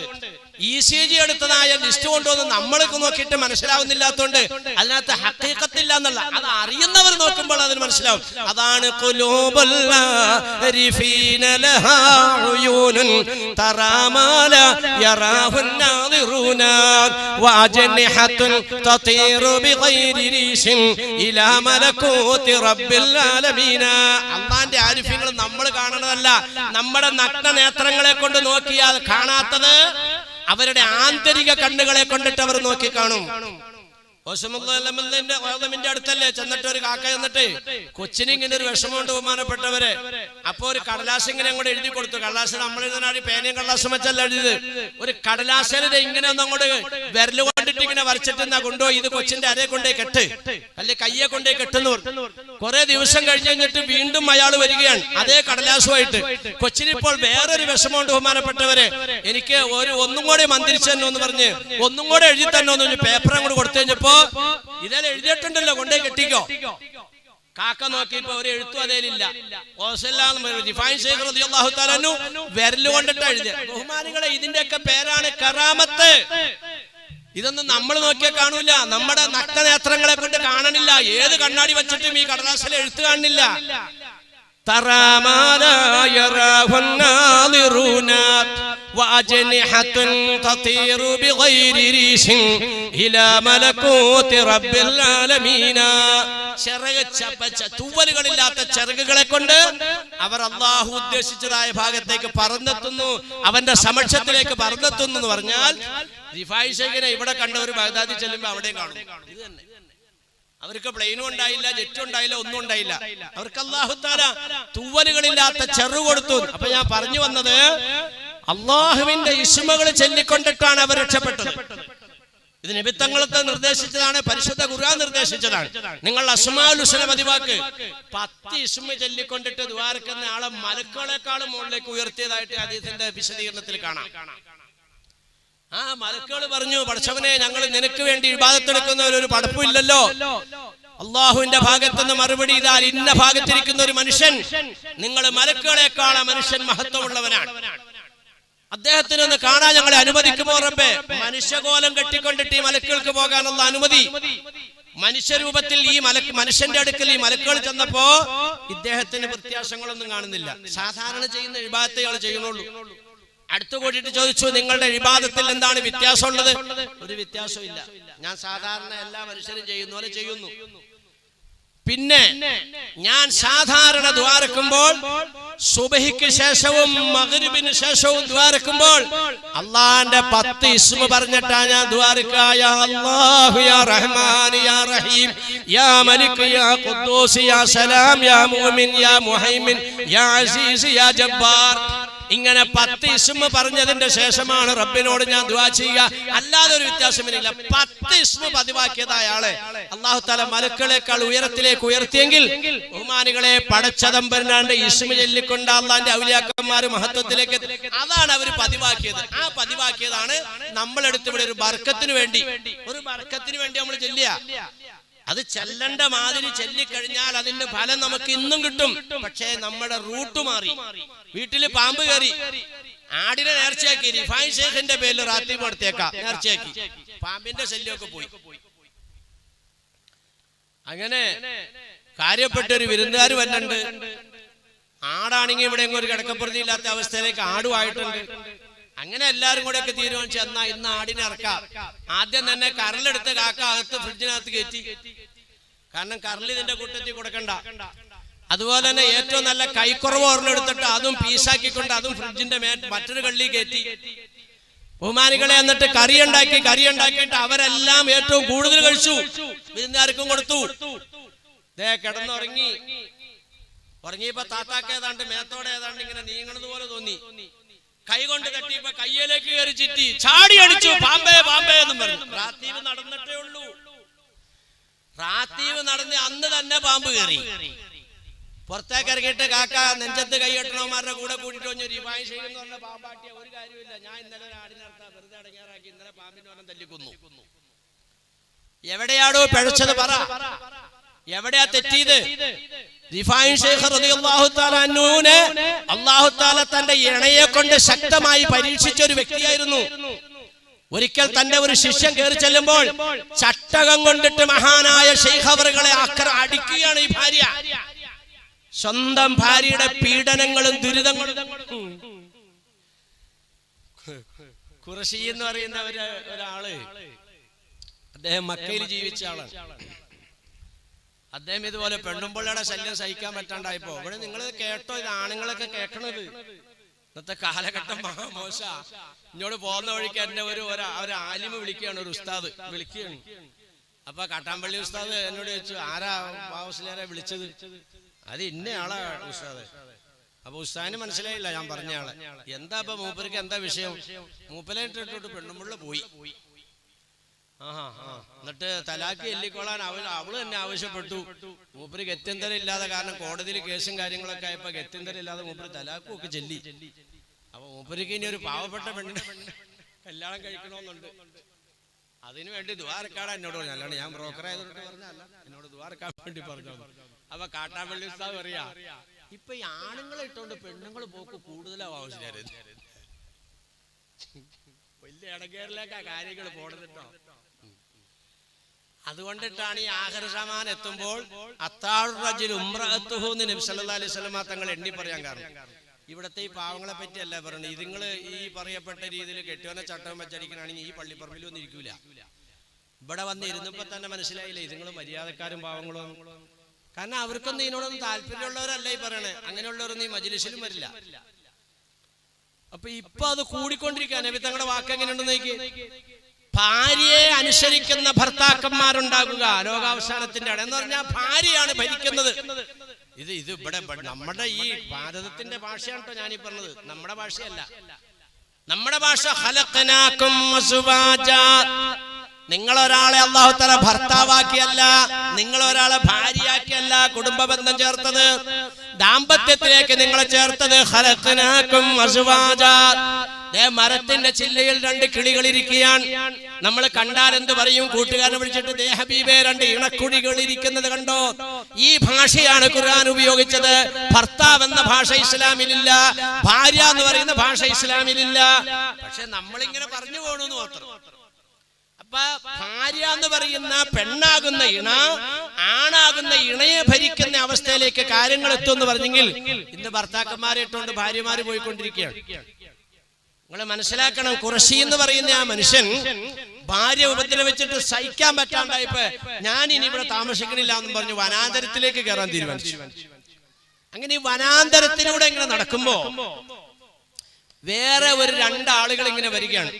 ECG എടുത്തതായ ലിസ്റ്റ് കൊണ്ടുവന്ന് നമ്മൾക്ക് നോക്കിയിട്ട് മനസ്സിലാവുന്നില്ലാത്തതുകൊണ്ട് അതിനകത്ത് ഹഖീഖത്തില്ല എന്നല്ല, അത് അറിയുന്നവർ നോക്കുമ്പോൾ അതിന് മനസ്സിലാവും. അതാണ് ഖുലൂബുൽ ആരിഫീന ലഹാ ഉയൂനുൻ തറാമാല യറാഹുൻ നാദിറൂന വഅജ്നിഹത്തുൻ തതീറു ബിഗൈരി രീശിൻ ഇലാ മലകൂതി റബ്ബിൽ ആലമീന. അല്ലാഹുവിന്റെ ആരിഫീങ്ങൾ നമ്മൾ കാണുന്നതല്ല, നമ്മുടെ നഗ്ന നേത്രങ്ങളെ കൊണ്ട് നോക്കിയാൽ കാണാത്തത് അവരുടെ ആന്തരിക കണ്ണുകളെ കൊണ്ടിട്ട് അവർ നോക്കി കാണും. ഓസമുദ്ദീന്റെ അടുത്തല്ലേ ചെന്നിട്ട് ഒരു കാക്ക ചെന്നിട്ട് കൊച്ചിന് ഇങ്ങനെ ഒരു വിഷമമുണ്ട് ബഹുമാനപ്പെട്ടവരെ. അപ്പൊ ഒരു കടലാസ് ഇങ്ങനെ അങ്ങോട്ട് എഴുതി കൊടുത്തു. കടലാസ് നമ്മൾ എഴുതാനാണ് പേനയും കടലാസും വെച്ചല്ല എഴുതിയത്. ഒരു കടലാസിൽ ഇങ്ങനെ ഒന്ന് അങ്ങോട്ട് വിരല് കൊണ്ടിട്ട് ഇങ്ങനെ വരച്ചിട്ട് എന്നാ കൊണ്ടുപോയി ഇത് കൊച്ചിന്റെ അരയെ കൊണ്ടേ കെട്ട്, അല്ലെ കയ്യെ കൊണ്ടേ കെട്ടെന്ന് പറഞ്ഞു. കുറെ ദിവസം കഴിഞ്ഞിട്ട് വീണ്ടും അയാൾ വരികയാണ് അതേ കടലാസുമായിട്ട്. കൊച്ചിനിപ്പോൾ വേറൊരു വിഷമമുണ്ട് ബഹുമാനപ്പെട്ടവരെ, എനിക്ക് ഒന്നും കൂടെ മന്ത്രിച്ചു തന്നെ എന്ന് പറഞ്ഞ് ഒന്നും കൂടെ എഴുതി തന്നെ ഒന്ന് പേപ്പർ അങ്ങോട്ട് കൊടുത്തു കഴിഞ്ഞപ്പോ ഇതെല്ലാം എഴുതിയിട്ടുണ്ടല്ലോ കൊണ്ടേ കെട്ടിക്കോ. കാക്ക നോക്കിയപ്പോ ഒരു എഴുത്തും അതേലില്ല. വിരല് കൊണ്ടിട്ട് എഴുതിയ. ബഹുമാനികളെ, ഇതിന്റെയൊക്കെ പേരാണ് കറാമത്ത്. ഇതൊന്നും നമ്മൾ നോക്കിയാൽ കാണൂല, നമ്മുടെ നഗ്നനേത്രങ്ങളെ കൊണ്ട് കാണണില്ല. ഏത് കണ്ണാടി വെച്ചിട്ടും ഈ കടലാസിൽ എഴുത്ത് കാണുന്നില്ല. തൂവലുകളില്ലാത്ത ചിറകുകളെ കൊണ്ട് അവർ അള്ളാഹു ഉദ്ദേശിച്ചതായ ഭാഗത്തേക്ക് പറന്നെത്തുന്നു, അവന്റെ സമക്ഷത്തിലേക്ക് പറന്നെത്തുന്നു എന്ന് പറഞ്ഞാൽ റിഫായി ശൈഖിനെ ഇവിടെ കണ്ട ഒരു ബഗ്ദാദി ചെല്ലുമ്പോ അവിടെയും കാണും. ഇത് തന്നെ. അവർക്ക് പ്ലെയിനും ഉണ്ടായില്ല, ജെറ്റും ഉണ്ടായില്ല, ഒന്നും ഉണ്ടായില്ല. അവർക്ക് അല്ലാഹു തആല തൂവലുകളില്ലാത്ത ചെറു കൊടുത്തു. അപ്പൊ ഞാൻ പറഞ്ഞു വന്നത്, അള്ളാഹുവിന്റെ ഇസ്മുകൾ ചൊല്ലിക്കൊണ്ടിട്ടാണ് അവർ രക്ഷപ്പെട്ടത്. ഇത് നബി തങ്ങൾക്ക് നിർദ്ദേശിച്ചതാണ്, പരിശുദ്ധ ഖുർആൻ നിർദ്ദേശിച്ചതാണ്. നിങ്ങൾ അസ്മാഉൽ ഹുസ്ന പതിവാക്ക്. 10 ഇസ്മ ചൊല്ലിക്കൊണ്ടിട്ട് ദുആർക്കുന്ന ആളെ മലക്കുകളെക്കാളും മുകളിലേക്ക് ഉയർത്തിയതായിട്ട് ഹദീസിന്റെ വിശദീകരണത്തിൽ കാണാം. ആ മലക്കുകൾ പറഞ്ഞു, പടച്ചവനെ, ഞങ്ങൾ നിനക്ക് വേണ്ടി ഇബാദത്തെടുക്കുന്നവരൊരു പടപ്പില്ലല്ലോ. അള്ളാഹുവിന്റെ ഭാഗത്തുനിന്ന് മറുപടി ഇതാ, ഇന്ന ഭാഗത്തിരിക്കുന്ന ഒരു മനുഷ്യൻ നിങ്ങൾ മലക്കുകളെക്കാൾ മനുഷ്യൻ മഹത്വമുള്ളവനാണ്, അദ്ദേഹത്തിനൊന്ന് കാണാൻ ഞങ്ങളെ അനുവദിക്കുമോ റബ്ബേ? മനുഷ്യകോലം കെട്ടിക്കൊണ്ടിട്ട് ഈ മലക്കുകൾക്ക് പോകാനുള്ള അനുമതി. മനുഷ്യരൂപത്തിൽ ഈ മനുഷ്യന്റെ അടുക്കൽ ഈ മലക്കുകൾ ചെന്നപ്പോ ഇദ്ദേഹത്തിന് വ്യത്യാസങ്ങളൊന്നും കാണുന്നില്ല. സാധാരണ ചെയ്യുന്ന ഇബാദത്തെ ഇയാൾ ചെയ്യുന്നുള്ളൂ. അടുത്തു കൂട്ടിയിട്ട് ചോദിച്ചു, നിങ്ങളുടെ ഇബാദത്തിൽ എന്താണ് വ്യത്യാസമുള്ളത്? ഒരു വ്യത്യാസവും ഇല്ല, ഞാൻ സാധാരണ എല്ലാ മനുഷ്യരും ചെയ്യുന്ന പോലെ ചെയ്യുന്നു. പിന്നെ ഞാൻ സാധാരണ ദുആരക്കുമ്പോൾ സുബഹിക്ക് ശേഷവും മഗ്രിബിന് ശേഷവും ദുആരക്കുമ്പോൾ അല്ലാഹുവിന്റെ 10 ഇസ്മ പറഞ്ഞിട്ടാണ് ഞാൻ ദുആരക്കുക. യാ അല്ലാഹു യാ റഹ്മാൻ യാ റഹീം യാ മലിക് യാ ഖുദ്ദൂസ് യാ സലാം യാ മുഅ്മിൻ യാ മുഹൈമിൻ യാ അസീസ് യാ ജബ്ബാർ. ഇങ്ങനെ 10 ഇസ്മ പറഞ്ഞതിന്റെ ശേഷമാണ് റബ്ബിനോട് ഞാൻ ദുആ ചെയ്യുക. അല്ലാതെ ഒരു വ്യത്യാസമില്ല. 10 ഇസ്മ പതിവാക്കിയതായ ആളെ അല്ലാഹു തആല മലക്കുകളെക്കാൾ ഉയരത്തിലേക്ക് ഉയർത്തിയെങ്കിൽ ബഹുമാനികളെ, പടച്ചതമ്പരനാണ്ട് ഇസ്മ ചൊല്ലിക്കൊണ്ട് അല്ലാഹുവിന്റെ ഔലിയാക്കന്മാർ മഹത്വത്തിലേക്ക്, അതാണ് അവർ പതിവാക്കിയത്. ആ പതിവാക്കിയതാണ് നമ്മളെടുത്ത് ഇവിടെ ഒരു ബർക്കത്തിന് വേണ്ടി നമ്മൾ ചൊല്ലുക. അത് ചെല്ലണ്ട മാതിരി ചൊല്ലിക്കഴിഞ്ഞാൽ അതിന്റെ ഫലം നമുക്ക് ഇന്നും കിട്ടും. പക്ഷേ നമ്മുടെ റൂട്ട് മാറി. വീട്ടില് പാമ്പ് കയറി, ആടിനെ നേർച്ചയാക്കി, റിഫായി ശൈഖിന്റെ പേരിൽ റാത്തീബ് കൊടുത്തേക്കാം, നേർച്ചയാക്കി, പാമ്പിന്റെ ശല്യമൊക്കെ പോയി. അങ്ങനെ കാര്യപ്പെട്ടൊരു വിരുന്നുകാർ വന്നുണ്ട്. ആടാണെങ്കിൽ ഇവിടെ ഒരു കിടക്കപ്പുറത്തി ഇല്ലാത്ത അവസ്ഥയിലേക്ക് ആടുമായിട്ടുണ്ട്. അങ്ങനെ എല്ലാരും കൂടെ ഒക്കെ തീരുമാനിച്ചു, എന്നാ ഇന്ന് ആടിനെ ഇറക്കാം. ആദ്യം തന്നെ കരലെടുത്ത് കാക്ക അകത്ത് ഫ്രിഡ്ജിനകത്ത് കയറ്റി. കാരണം കരൽ ഇതിന്റെ കൂട്ടത്തിൽ കൊടുക്കണ്ട. അതുപോലെ തന്നെ ഏറ്റവും നല്ല കൈക്കുറവ് ഒരെണ്ണെടുത്തിട്ട് അതും പീസാക്കിക്കൊണ്ട് അതും ഫ്രിഡ്ജിന്റെ മറ്റൊരു കള്ളി കയറ്റി. ബഹുമാനികളെ, എന്നിട്ട് കറി ഉണ്ടാക്കിയിട്ട് അവരെല്ലാം ഏറ്റവും കൂടുതൽ കഴിച്ചു, വിരുന്നുകാർക്കും കൊടുത്തു. കിടന്നുറങ്ങി. ഉറങ്ങിയപ്പോ താത്താക്ക് ഏതാണ്ട് മേത്തോടെ ഏതാണ്ട് ഇങ്ങനെ നീങ്ങണത് പോലെ തോന്നി. കൈ കൊണ്ട് തട്ടിയപ്പോ കയ്യിലേക്ക് കയറി ചിറ്റി ചാടി അടിച്ചു. പാമ്പേ പാമ്പേ എന്നും പറഞ്ഞു. റാത്തീവ് നടന്നിട്ടേ ഉള്ളൂ. റാത്തീവ് നടന്ന് അന്ന് തന്നെ പാമ്പ് കയറി. പുറത്തേക്ക് ഇറങ്ങിയിട്ട് കാക്ക നെഞ്ചത്ത് കൈയ്യട്ടണവന്മാരുടെ കൂടെ കൂട്ടിട്ട് വന്നു. റിഫായി ശൈഖ് എന്ന് പറഞ്ഞ പാമ്പാട്ടിയ ഒരു കാര്യമില്ല, ഞാൻ ഇന്നലെ ഒരു ആടിനർത്താ വെറുതെ അടങ്ങാറാക്കി, ഇന്നലെ പാമ്പിന് പറഞ്ഞ തല്ലിക്കുന്നു. എവിടെയാടോ പിഴച്ചത് പറ, എവിടെയാ തെറ്റിയത്? റിഫായി ശൈഖ് റളിയല്ലാഹു തആല അൻഹുവിനെ അല്ലാഹു തആല തന്റെ ഇണയെ കൊണ്ട് ശക്തമായി പരീക്ഷിച്ച ഒരു വ്യക്തിയായിരുന്നു. ഒരിക്കൽ തന്റെ ഒരു ശിഷ്യൻ കയറി ചെല്ലുമ്പോൾ ചട്ടകം കൊണ്ടിട്ട് മഹാനായ ശൈഖ് അവറുകളെ അടിക്കുകയാണ് ഈ ഭാര്യ. സ്വന്തം ഭാര്യയുടെ പീഡനങ്ങളും ദുരിതങ്ങളും. ഖുറശി എന്ന് പറയുന്ന ഒരാള്, അദ്ദേഹം മക്കയിൽ ജീവിച്ച ആളാണ്. അദ്ദേഹം ഇതുപോലെ പെണ്ണുമ്പിള്ളയുടെ ശല്യം സഹിക്കാൻ പറ്റാണ്ടായപ്പോ, ഇവിടെ നിങ്ങൾ കേട്ടോ, ഇത് ആണുങ്ങളൊക്കെ കേൾക്കണത്. ഇന്നത്തെ കാലഘട്ടം മഹാമോശ. ഇങ്ങോട്ട് പോകുന്ന വഴിക്ക് എന്നെ ഒരു ആലിമ വിളിക്കുകയാണ്, ഒരു ഉസ്താദ് വിളിക്കുകയാണ്. അപ്പൊ കാട്ടാമ്പള്ളി ഉസ്താദ് എന്നോട് ചോദിച്ചു, ആരാ പാവസിലാരെ വിളിച്ചത്? അത് ഇന്നയാളാ ഉസ്താദ്. അപ്പൊ ഉസ്താദിന് മനസ്സിലായില്ല ഞാൻ പറഞ്ഞ ആളെ. എന്താ ഇപ്പൊ മൂപ്പർക്ക് എന്താ വിഷയം? മൂപ്പലായിട്ടിട്ട് പെണ്ണുമ്പിള്ള പോയി. എന്നിട്ട് തലാക്ക് എല്ലിക്കൊള്ളാൻ അവള് തന്നെ ആവശ്യപ്പെട്ടു. മൂപ്പര് ഗത്യന്തരം ഇല്ലാതെ, കാരണം കോടതിയിൽ കേസും കാര്യങ്ങളൊക്കെ ആയപ്പോ ഗത്യന്തരം ഇല്ലാതെ മൂപ്പര് തലാക്കും ഒക്കെ ചെല്ലി. അപ്പൊ മൂപ്പർക്ക് ഇനി ഒരു പാവപ്പെട്ട പെണ്ണിനെ കല്യാണം കഴിക്കണമെന്നുണ്ട്. അതിനു വേണ്ടി ദ്വാരക്കാടാ എന്നോട് പറഞ്ഞു. അല്ലാണ്ട് ഞാൻ ബ്രോക്കർ ആയതുകൊണ്ട് പറഞ്ഞല്ല, എന്നോട് ദ്വാരക്കാൻ വേണ്ടി പറഞ്ഞു. അപ്പൊ കാട്ടാമ്പള്ളി ഉസ്താദ് പറയാ, ഇപ്പൊ ഈ ആണുങ്ങളെ ഇട്ടോണ്ട് പെണ്ണുങ്ങൾ പോക്ക് കൂടുതലാവും ആവശ്യക്കാര്. വലിയ ഇടകേറിലേക്കാ കാര്യങ്ങൾ പോണതിട്ടോ. അതുകൊണ്ടിട്ടാണ് ഈ ആഖിർ സമാൻ എത്തുമ്പോൾ നബി സല്ലല്ലാഹു അലൈഹി വസല്ലം തങ്ങൾ എണ്ണി പറയാൻ കാരണം. ഇവിടത്തെ ഈ പാവങ്ങളെ പറ്റിയല്ല പറയുന്നത്. ഇതുങ്ങള് ഈ പറയപ്പെട്ട രീതിയിൽ കെട്ടിയോനെ ചട്ടം വെച്ചടിക്കണമെങ്കിൽ ഈ പള്ളിപ്പറമ്പിൽ ഒന്നും ഇരിക്കൂല. ഇവിടെ വന്ന് ഇരുന്നപ്പോ തന്നെ മനസ്സിലായില്ലേ ഇതുങ്ങൾ മര്യാദക്കാരും പാവങ്ങളും. കാരണം അവർക്കൊന്നും ഇതിനോടൊന്നും താല്പര്യമുള്ളവരല്ല ഈ പറയണേ. അങ്ങനെയുള്ളവരൊന്നും ഈ മജ്‌ലിസിലും വരില്ല. അപ്പൊ ഇപ്പൊ അത് കൂടിക്കൊണ്ടിരിക്കുക. നബി തങ്ങളുടെ വാക്ക് എങ്ങനെയുണ്ടെന്ന് നോക്കി. ഭാര്യയെ അനുസരിക്കുന്ന ഭർത്താക്കന്മാരുണ്ടാകുക ലോകാവസാനത്തിന്റെ ഇടം എന്ന് പറഞ്ഞാൽ ഭാര്യയാണ് ഭരിക്കുന്നത്. ഇത് ഇവിടെ നമ്മുടെ ഈ ഭാരതത്തിന്റെ ഭാഷയാണ് കേട്ടോ ഞാനീ പറഞ്ഞത്, നമ്മുടെ ഭാഷയല്ല. നമ്മുടെ ഭാഷ ഖലഖനാകും അസ്വാജാ. നിങ്ങളൊരാളെ അല്ലാഹു തആല ഭർത്താവാക്കിയല്ല, നിങ്ങളൊരാളെ ഭാര്യയാക്കിയല്ല കുടുംബ ബന്ധം ചേർത്തത്, ദാമ്പത്യത്തിലേക്ക് നിങ്ങളെ ചേർത്തത്. ഖലഖനാകും അസ്വാജാ. മരത്തിന്റെ ചില്ലയിൽ രണ്ട് കിളികൾ ഇരിക്കുകയാണ്. നമ്മൾ കണ്ടാൽ എന്ത് പറയും? കൂട്ടുകാരനെ വിളിച്ചിട്ട് ദേ ഹബീബേ രണ്ട് ഇണക്കുഴികൾ ഇരിക്കുന്നത് കണ്ടോ? ഈ ഭാഷയാണ് ഖുർആൻ ഉപയോഗിച്ചത്. ഭർത്താവ് എന്ന ഭാഷ ഇസ്ലാമിലില്ല, ഭാര്യ എന്ന് പറയുന്ന ഭാഷ ഇസ്ലാമിലില്ല. പക്ഷെ നമ്മളിങ്ങനെ പറഞ്ഞു പോകണമെന്ന് മാത്രം. അപ്പൊ ഭാര്യ എന്ന് പറയുന്ന പെണ്ണാകുന്ന ഇണ ആണാകുന്ന ഇണയെ ഭരിക്കുന്ന അവസ്ഥയിലേക്ക് കാര്യങ്ങൾ എത്തുമെന്ന് പറഞ്ഞെങ്കിൽ ഇന്ന് ഭർത്താക്കന്മാരെ ഇട്ടുകൊണ്ട് ഭാര്യമാര് പോയിക്കൊണ്ടിരിക്കുകയാണ്. നിങ്ങൾ മനസ്സിലാക്കണം, ഖുറശി എന്ന് പറയുന്ന ആ മനുഷ്യൻ ഭാര്യ ഉപദ്രവിച്ചിട്ട് സഹിക്കാൻ പറ്റാണ്ടായപ്പോ ഞാൻ ഇനി ഇവിടെ താമസിക്കണില്ല എന്ന് പറഞ്ഞു വനാന്തരത്തിലേക്ക് കയറാൻ തീരുമാനിച്ചു. അങ്ങനെ ഈ വനാന്തരത്തിലൂടെ ഇങ്ങനെ നടക്കുമ്പോ വേറെ ഒരു രണ്ടാളുകൾ ഇങ്ങനെ വരികയാണ്.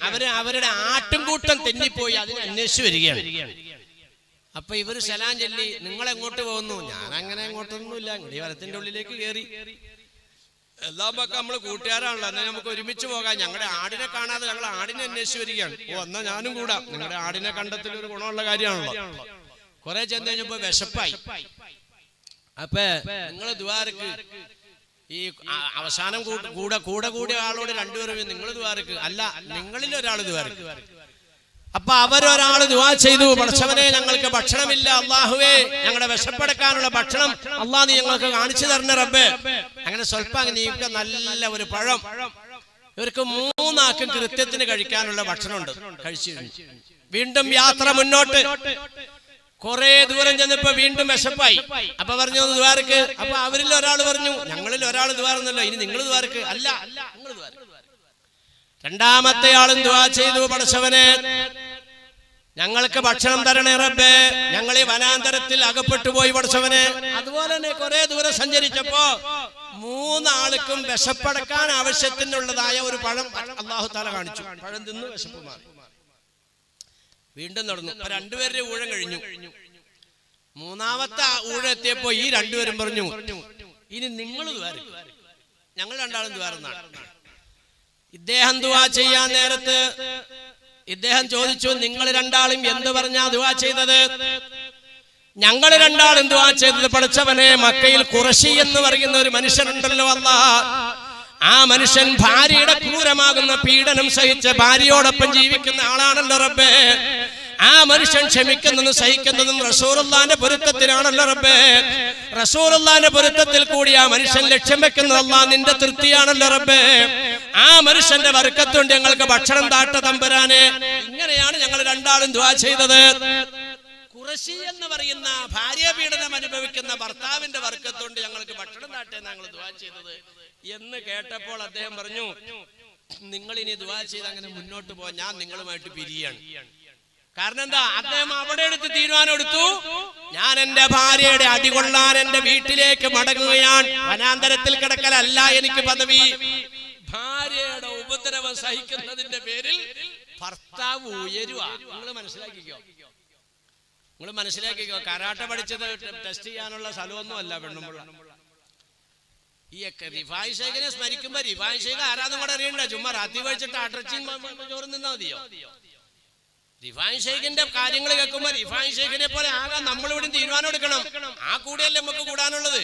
അവരുടെ ആട്ടുംകൂട്ടം തെന്നിപ്പോയി അതിനെ അന്വേഷിച്ച് വരികയാണ്. അപ്പൊ ഇവര് സലാം ചൊല്ലി, നിങ്ങൾ എങ്ങോട്ട് പോകുന്നു? ഞാൻ അങ്ങനെ എങ്ങോട്ടൊന്നുമില്ല, ഇങ്ങനെ വനത്തിന്റെ ഉള്ളിലേക്ക് കയറി. എല്ലാമൊക്കെ നമ്മള് കൂട്ടുകാരാണല്ലോ, എന്നാൽ നമുക്ക് ഒരുമിച്ച് പോകാം. ഞങ്ങളുടെ ആടിനെ കാണാതെ ഞങ്ങൾ ആടിനെ അന്വേഷിച്ച് വരികയാണ്. ഓ എന്നാ ഞാനും കൂടാം. നിങ്ങളുടെ ആടിനെ കണ്ടെത്തിൽ ഒരു ഗുണമുള്ള കാര്യമാണല്ലോ. കുറെ ചെന്ന് കഴിഞ്ഞപ്പോ വിശപ്പായി. അപ്പൊ നിങ്ങൾ ദ്വാരക്ക് ഈ അവസാനം കൂടെ ആളോട് രണ്ടുപേരും നിങ്ങൾ ദ്വാരക്ക് അല്ല, നിങ്ങളിൽ ഒരാൾ ദ്വാരക്ക്. അപ്പൊ അവരൊരാള് ദുആ ചെയ്തു, പടച്ചവനെ ഞങ്ങൾക്ക് ഭക്ഷണമില്ല, അല്ലാഹുവേ ഞങ്ങളുടെ വിശപ്പടക്കാനുള്ള ഭക്ഷണം അല്ലാഹ് നീ ഞങ്ങൾക്ക് കാണിച്ചു തരണേ റബ്ബേ. അങ്ങനെ സ്വല്പം നീക്ക നല്ല ഒരു പഴം. ഇവർക്ക് മൂന്നാക്കും കൃത്യത്തിന് കഴിക്കാനുള്ള ഭക്ഷണമുണ്ട്. കഴിച്ചു വീണ്ടും യാത്ര മുന്നോട്ട്. കുറെ ദൂരം ചെന്നപ്പോ വീണ്ടും വിശപ്പായി. അപ്പൊ പറഞ്ഞു ദ്വാരക്ക്. അപ്പൊ അവരിൽ ഒരാൾ പറഞ്ഞു ഞങ്ങളിൽ ഒരാൾ ദ്വാരന്നല്ലോ, ഇനി നിങ്ങൾ ദ്വാരക്ക് അല്ല, നിങ്ങൾ ദ്വാരക്ക്. രണ്ടാമത്തെ ആളും ദുആ ചെയ്തു, പടച്ചവനെ ഞങ്ങൾക്ക് ഭക്ഷണം തരണേ റബ്ബേ, ഞങ്ങൾ ഈ വനാന്തരത്തിൽ അകപ്പെട്ടു പോയി പടച്ചവനെ. അതുപോലെ തന്നെ കുറെ ദൂരം സഞ്ചരിച്ചപ്പോ മൂന്നാൾക്കും വിശപ്പടക്കാൻ ആവശ്യത്തിനുള്ളതായ ഒരു പഴം അല്ലാഹു തആല കാണിച്ചു. പഴം തിന്നു വിശപ്പ് മാറി. വീണ്ടും നടന്നു. അപ്പൊ രണ്ടുപേരുടെ ഊഴം കഴിഞ്ഞു. മൂന്നാമത്തെ ഊഴം എത്തിയപ്പോ ഈ രണ്ടുപേരും പറഞ്ഞു ഇനി നിങ്ങൾ ദ്വാരക്ക്, ഞങ്ങൾ രണ്ടാളും ദ്വാരന്നാണ്. ഇദ്ദേഹം ദുആ ചെയ്യാൻ നേരത്ത് ഇദ്ദേഹം ചോദിച്ചു, നിങ്ങൾ രണ്ടാളും എന്ത് പറഞ്ഞാ ദുആ ചെയ്തത്? ഞങ്ങൾ രണ്ടാളും ദുആ ചെയ്തത് പടച്ചവനെ മക്കയിൽ ഖുറശി എന്ന് പറയുന്ന ഒരു മനുഷ്യനുണ്ടല്ലോ അല്ലാഹ്, ആ മനുഷ്യൻ ഭാര്യയുടെ ക്രൂരമാകുന്ന പീഡനം സഹിച്ച് ഭാര്യയോടൊപ്പം ജീവിക്കുന്ന ആളാണല്ലോ റബ്ബേ. ആ മനുഷ്യൻ ക്ഷമിക്കുന്നതും സഹിക്കുന്നതും റസൂലുള്ളാഹിന്റെ പൊരുത്തത്തിനാണല്ലോ റബ്ബേ. റസൂലുള്ളാഹിന്റെ പൊരുത്തത്തിൽ കൂടി ആ മനുഷ്യൻ ലക്ഷ്യം വെക്കുന്നത് അല്ലാഹ് നിന്റെ തൃപ്തിയാണല്ലോ റബ്ബേ. ആ മനുഷ്യന്റെ ബർക്കത്തുകൊണ്ട് ഞങ്ങൾക്ക് ഭക്ഷണം താട്ട തമ്പുരാനെ. ഇങ്ങനെയാണ് ഞങ്ങൾ രണ്ടാളും ദുആ ചെയ്തത്. ഖുറശി എന്ന് പറയുന്ന ഭാര്യ പീഡനം അനുഭവിക്കുന്ന ഭർത്താവിന്റെ ബർക്കത്തുകൊണ്ട് ഞങ്ങൾക്ക് ഭക്ഷണം താട്ടെ ഞങ്ങൾ ദുആ ചെയ്തത് എന്ന് കേട്ടപ്പോൾ അദ്ദേഹം പറഞ്ഞു, നിങ്ങൾ ഇനി ദുആ ചെയ്ത് അങ്ങനെ മുന്നോട്ട് പോകാൻ ഞാൻ നിങ്ങളുമായിട്ട് പിരിയാണ്. കാരണം എന്താ? അദ്ദേഹം അവിടെ എടുത്ത് തീരുമാനം എടുത്തു, ഞാൻ എന്റെ ഭാര്യയുടെ അടികൊള്ളാൻ എന്റെ വീട്ടിലേക്ക് മടങ്ങുകയാണ്. വനാന്തരത്തിൽ കിടക്കലല്ല എനിക്ക് പദവി. ഭാര്യയുടെ ഉപദ്രവം സഹിക്കുന്നതിന്റെ പേരിൽ ഭർത്താവ് ഉയരുക. നിങ്ങൾ മനസ്സിലാക്കിക്കോ. നിങ്ങൾ മനസ്സിലാക്കിക്കോ, കരാട്ട പഠിച്ചത് ടെസ്റ്റ് ചെയ്യാനുള്ള സ്ഥലമൊന്നും അല്ല പെണ്ണുമ്പുള്ള. ഈ റിഫായി ശേഖനെ സ്മരിക്കുമ്പോ റിഫായി ശേഖ ആരാന്നും കൂടെ അറിയണ്ട. ചുമ്മാ റാത്തി കഴിച്ചിട്ട് അടർച്ചിയും ചോറ് നിന്നാ മതിയോ? റിഫായി ശേഖിന്റെ കാര്യങ്ങൾ കേൾക്കുമ്പോ റിഫായി ശേഖിനെ പോലെ ആകാൻ നമ്മളിവിടെ തീരുമാനം എടുക്കണം. ആ കൂടെയല്ലേ നമുക്ക് കൂടാനുള്ളത്.